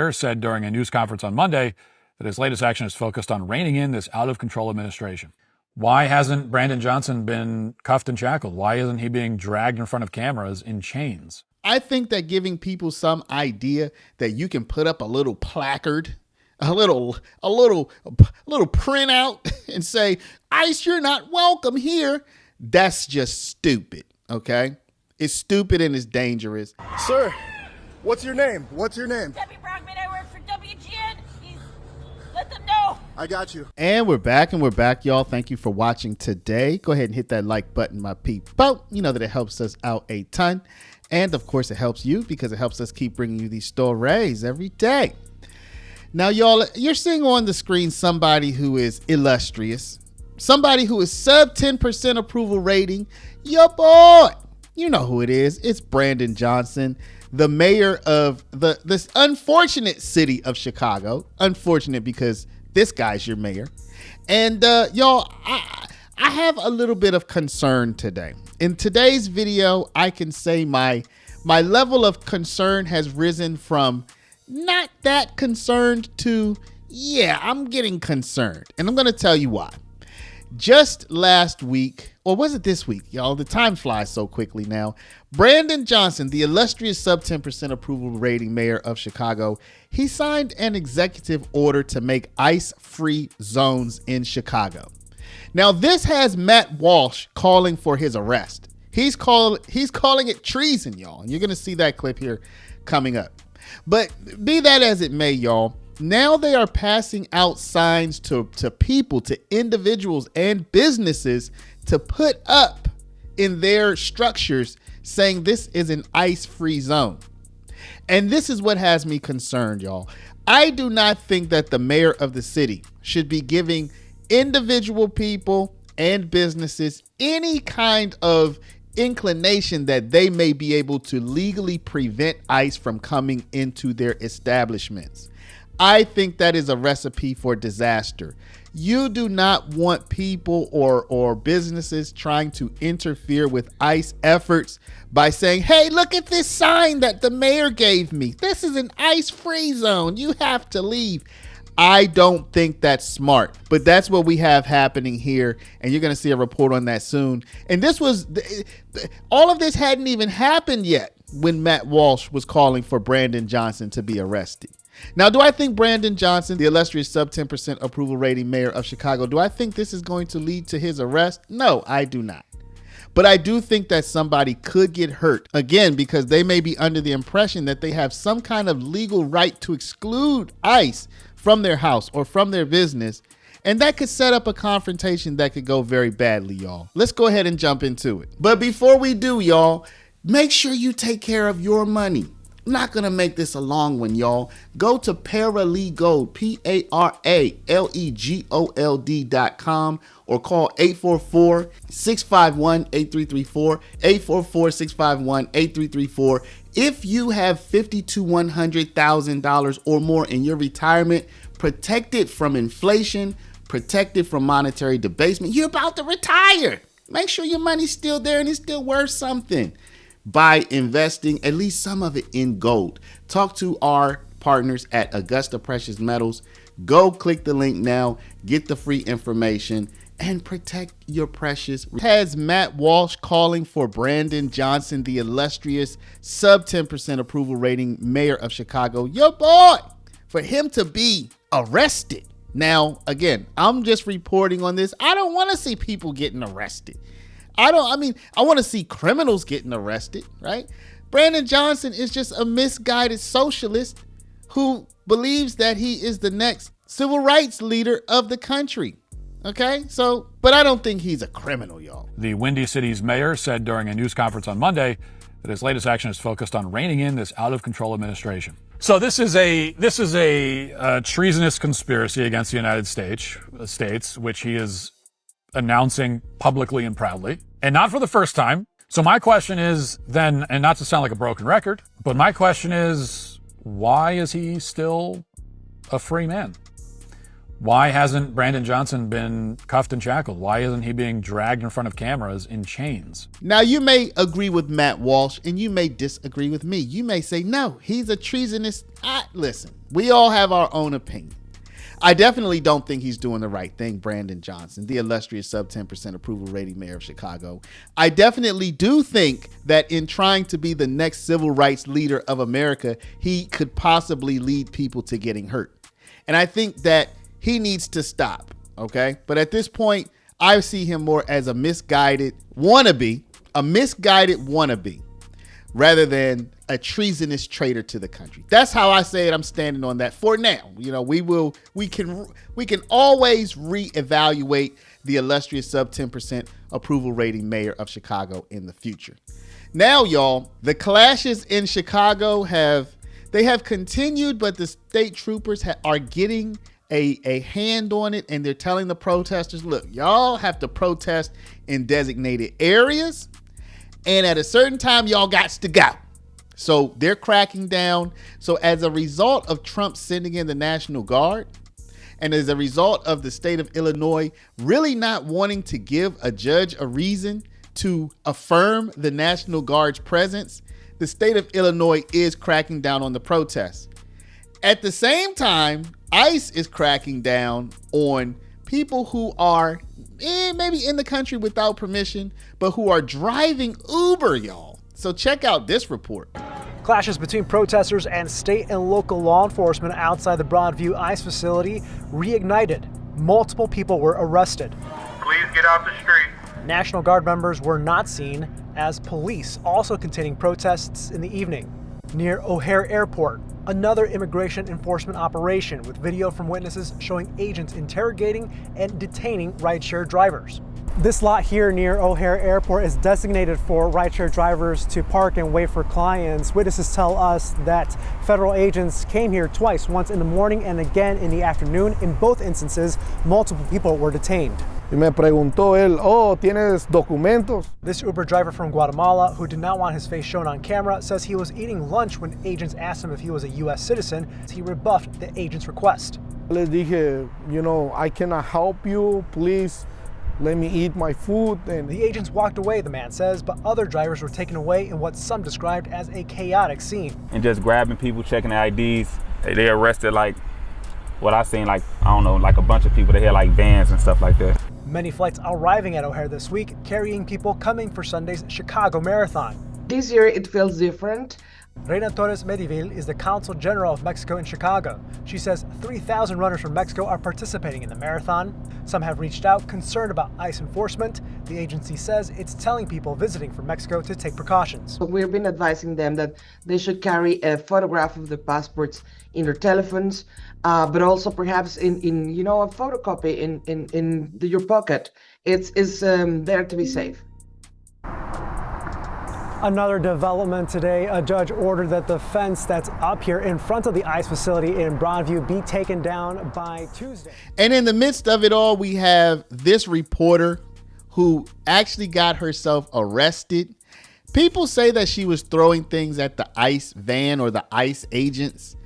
Mayor said during a news conference on Monday that his latest action is focused on reining in this out-of-control administration. Why hasn't Brandon Johnson been cuffed and shackled? Why isn't he being dragged in front of cameras in chains? I think that giving people some idea that you can put up a little placard, a little printout and say, ICE, you're not welcome here. That's just stupid. Okay. It's stupid and it's dangerous. Sir, what's your name? What's your name? Debbie Brockman, I work for WGN. Let them know. I got you. And we're back, y'all. Thank you for watching today. Go ahead and hit that like button, my people. You know that it helps us out a ton. And of course, it helps you because it helps us keep bringing you these stories every day. Now, y'all, you're seeing on the screen somebody who is illustrious, somebody who is sub 10% approval rating. Your boy, you know who it is. It's Brandon Johnson, the mayor of this unfortunate city of Chicago. Unfortunate because this guy's your mayor. And y'all, I have a little bit of concern today. In today's video, I can say my level of concern has risen from not that concerned to, yeah, I'm getting concerned. And I'm going to tell you why. Just last week, or was it this week, y'all? The time flies so quickly now. Brandon Johnson, the illustrious sub 10% approval rating mayor of Chicago, he signed an executive order to make ICE-free zones in Chicago. Now, this has Matt Walsh calling for his arrest. He's calling it treason, y'all. And you're going to see that clip here coming up. But be that as it may, y'all, now they are passing out signs to people, to individuals and businesses to put up in their structures saying this is an ICE-free zone. And this is what has me concerned, y'all. I do not think that the mayor of the city should be giving individual people and businesses any kind of inclination that they may be able to legally prevent ICE from coming into their establishments. I think that is a recipe for disaster. You do not want people or businesses trying to interfere with ICE efforts by saying, hey, look at this sign that the mayor gave me. This is an ICE-free zone. You have to leave. I don't think that's smart, but that's what we have happening here. And you're going to see a report on that soon. And this was, all of this hadn't even happened yet when Matt Walsh was calling for Brandon Johnson to be arrested. Now, do I think Brandon Johnson, the illustrious sub 10% approval rating mayor of Chicago, do I think this is going to lead to his arrest? No, I do not. But I do think that somebody could get hurt, again, because they may be under the impression that they have some kind of legal right to exclude ICE from their house or from their business. And that could set up a confrontation that could go very badly, y'all. Let's go ahead and jump into it. But before we do, y'all, make sure you take care of your money. I'm not going to make this a long one, y'all. Go to Paralegold, PARALEGOLD.com, or call 844-651-8334, 844-651-8334. If you have $50,000 to $100,000 or more in your retirement, protected from inflation, protected from monetary debasement, you're about to retire. Make sure your money's still there and it's still worth something by investing at least some of it in gold. Talk to our partners at Augusta Precious Metals. Go click the link now, get the free information, and protect your precious. Has Matt Walsh calling for Brandon Johnson, the illustrious sub 10% approval rating mayor of Chicago, your boy, for him to be arrested. Now, again, I'm just reporting on this. I don't want to see people getting arrested. I want to see criminals getting arrested, right? Brandon Johnson is just a misguided socialist who believes that he is the next civil rights leader of the country. Okay, but I don't think he's a criminal, y'all. The Windy City's mayor said during a news conference on Monday that his latest action is focused on reining in this out-of-control administration. So this is a treasonous conspiracy against the United States, which he is announcing publicly and proudly, and not for the first time. So my question is then, and not to sound like a broken record, but my question is, why is he still a free man? Why hasn't Brandon Johnson been cuffed and shackled? Why isn't he being dragged in front of cameras in chains? Now, you may agree with Matt Walsh and you may disagree with me. You may say, no, he's a treasonous. Listen, we all have our own opinion. I definitely don't think he's doing the right thing, Brandon Johnson, the illustrious sub 10% approval rating mayor of Chicago. I definitely do think that in trying to be the next civil rights leader of America, he could possibly lead people to getting hurt. And I think that he needs to stop, okay? But at this point, I see him more as a misguided wannabe, rather than a treasonous traitor to the country. That's how I say it. I'm standing on that for now. You know, we can always reevaluate the illustrious sub 10% approval rating mayor of Chicago in the future. Now, y'all, the clashes in Chicago have continued, but the state troopers are getting a hand on it, and they're telling the protesters, look, y'all have to protest in designated areas, and at a certain time, y'all got to go. So they're cracking down. So as a result of Trump sending in the National Guard, and as a result of the state of Illinois really not wanting to give a judge a reason to affirm the National Guard's presence, the state of Illinois is cracking down on the protests. At the same time, ICE is cracking down on people who are maybe in the country without permission, but who are driving Uber, y'all. So check out this report. Clashes between protesters and state and local law enforcement outside the Broadview ICE facility reignited. Multiple people were arrested. Please get out the street. National Guard members were not seen, as police also containing protests in the evening. Near O'Hare Airport, another immigration enforcement operation with video from witnesses showing agents interrogating and detaining rideshare drivers. This lot here near O'Hare Airport is designated for rideshare drivers to park and wait for clients. Witnesses tell us that federal agents came here twice, once in the morning and again in the afternoon. In both instances, multiple people were detained. Y me preguntó él, oh, ¿tienes documentos? This Uber driver from Guatemala, who did not want his face shown on camera, says he was eating lunch when agents asked him if he was a U.S. citizen. He rebuffed the agent's request. Les dije, you know, I cannot help you, please let me eat my food. And the agents walked away, the man says, but other drivers were taken away in what some described as a chaotic scene. And just grabbing people, checking their IDs. They arrested like, what I seen, like, I don't know, like a bunch of people. They had like vans and stuff like that. Many flights arriving at O'Hare this week, carrying people coming for Sunday's Chicago Marathon. This year it feels different. Reina Torres Medivil is the Consul General of Mexico in Chicago. She says 3,000 runners from Mexico are participating in the marathon. Some have reached out concerned about ICE enforcement. The agency says it's telling people visiting from Mexico to take precautions. We've been advising them that they should carry a photograph of their passports in their telephones, but also perhaps in you know, a photocopy in your pocket. It's there to be safe. Another development today, a judge ordered that the fence that's up here in front of the ICE facility in Broadview be taken down by Tuesday. And in the midst of it all, we have this reporter who actually got herself arrested. People say that she was throwing things at the ICE van or the ICE agents.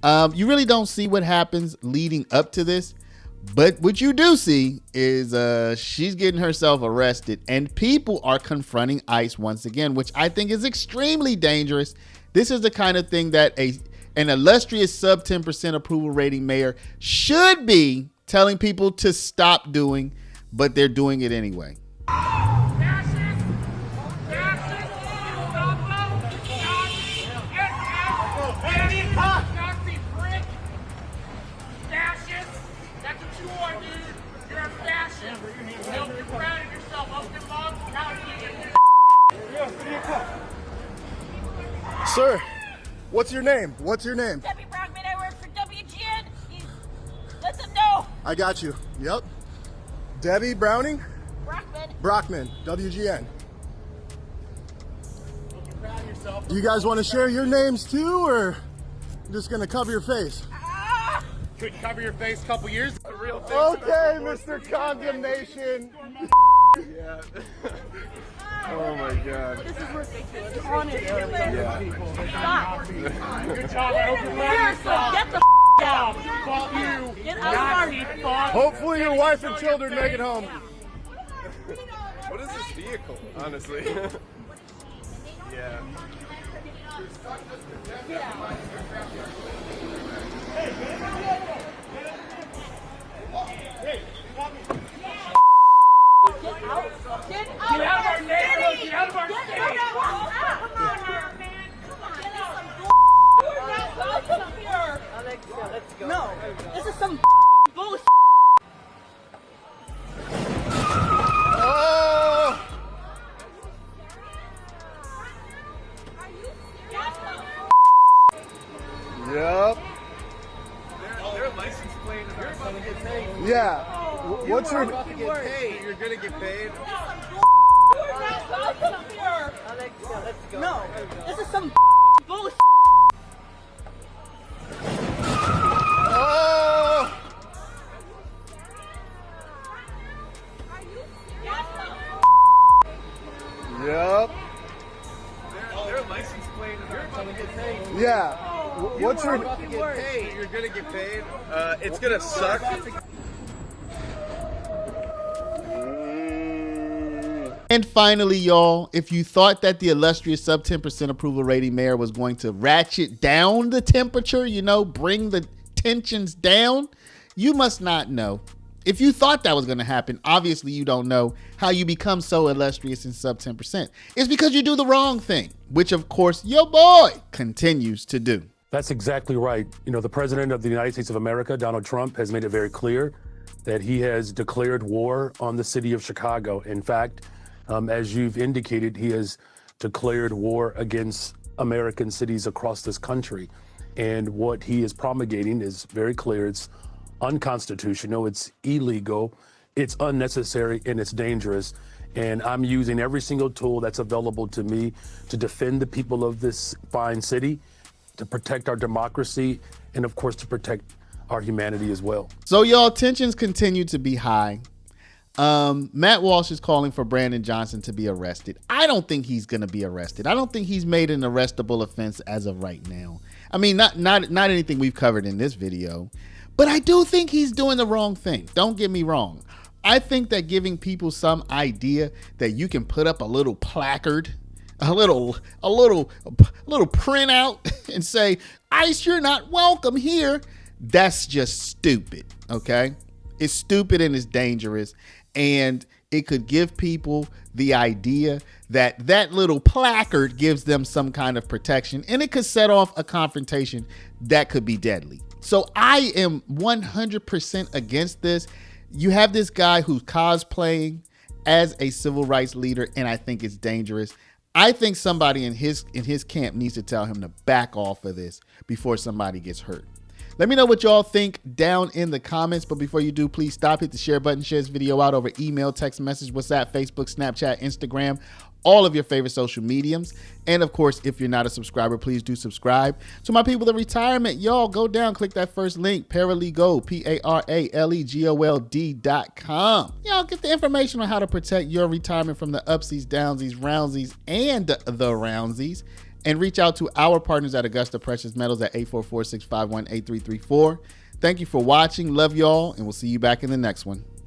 You really don't see what happens leading up to this. But what you do see is she's getting herself arrested, and people are confronting ICE once again, which I think is extremely dangerous. This is the kind of thing that an illustrious sub 10% approval rating mayor should be telling people to stop doing, but they're doing it anyway. Sir, what's your name? What's your name? Debbie Brockman, I work for WGN. Let them know. I got you. Yep. Debbie Browning? Brockman. Brockman, WGN. Do you guys want to share your names too, or I'm just going to cover your face? Couldn't cover your face a couple years ago. Real thing. Okay, Mr. Condemnation. Yeah. Oh my God. This is ridiculous. Honestly. Yeah. Stop. Good job. I hope you learn yourself. Get the out. Fuck you. Get out of our Hopefully your wife and children make it home. What is this vehicle, honestly? Yeah. Get out of our neighborhood! Get out of our city! Let's go. No, this is some bullshit. Oh! Yep. Their license plate is about to get paid. Yeah. What's your... About to get paid. You're gonna get paid. Let's go. No, this is some bullshit. Oh! Yep. Their license plate is about to get paid. Yeah. What's your... About to get paid. You're gonna get paid. It's gonna suck. And finally, y'all, if you thought that the illustrious sub 10% approval rating mayor was going to ratchet down the temperature, you know, bring the tensions down, you must not know. If you thought that was going to happen, obviously you don't know how you become so illustrious in sub 10%. It's because you do the wrong thing, which of course your boy continues to do. That's exactly right. You know, the president of the United States of America, Donald Trump, has made it very clear that he has declared war on the city of Chicago. In fact, as you've indicated, he has declared war against American cities across this country. And what he is promulgating is very clear. It's unconstitutional, it's illegal, it's unnecessary, and it's dangerous. And I'm using every single tool that's available to me to defend the people of this fine city, to protect our democracy, and of course, to protect our humanity as well. So y'all, tensions continue to be high. Matt Walsh is calling for Brandon Johnson to be arrested. I don't think he's going to be arrested. I don't think he's made an arrestable offense as of right now. I mean, not anything we've covered in this video, but I do think he's doing the wrong thing. Don't get me wrong. I think that giving people some idea that you can put up a little placard, a little printout and say, ICE, you're not welcome here. That's just stupid. Okay. It's stupid and it's dangerous. And it could give people the idea that that little placard gives them some kind of protection, and it could set off a confrontation that could be deadly. So I am 100% against this. You have this guy who's cosplaying as a civil rights leader, and I think it's dangerous. I think somebody in his camp needs to tell him to back off of this before somebody gets hurt. Let me know what y'all think down in the comments. But before you do, please stop, hit the share button, share this video out over email, text message, WhatsApp, Facebook, Snapchat, Instagram, all of your favorite social mediums. And of course, if you're not a subscriber, please do subscribe. To my people in retirement, y'all go down, click that first link, Paralegold, PARALEGOLD.com. Y'all get the information on how to protect your retirement from the upsies, downsies, roundsies, and the roundsies. And reach out to our partners at Augusta Precious Metals at 844-651-8334. Thank you for watching. Love y'all, and we'll see you back in the next one.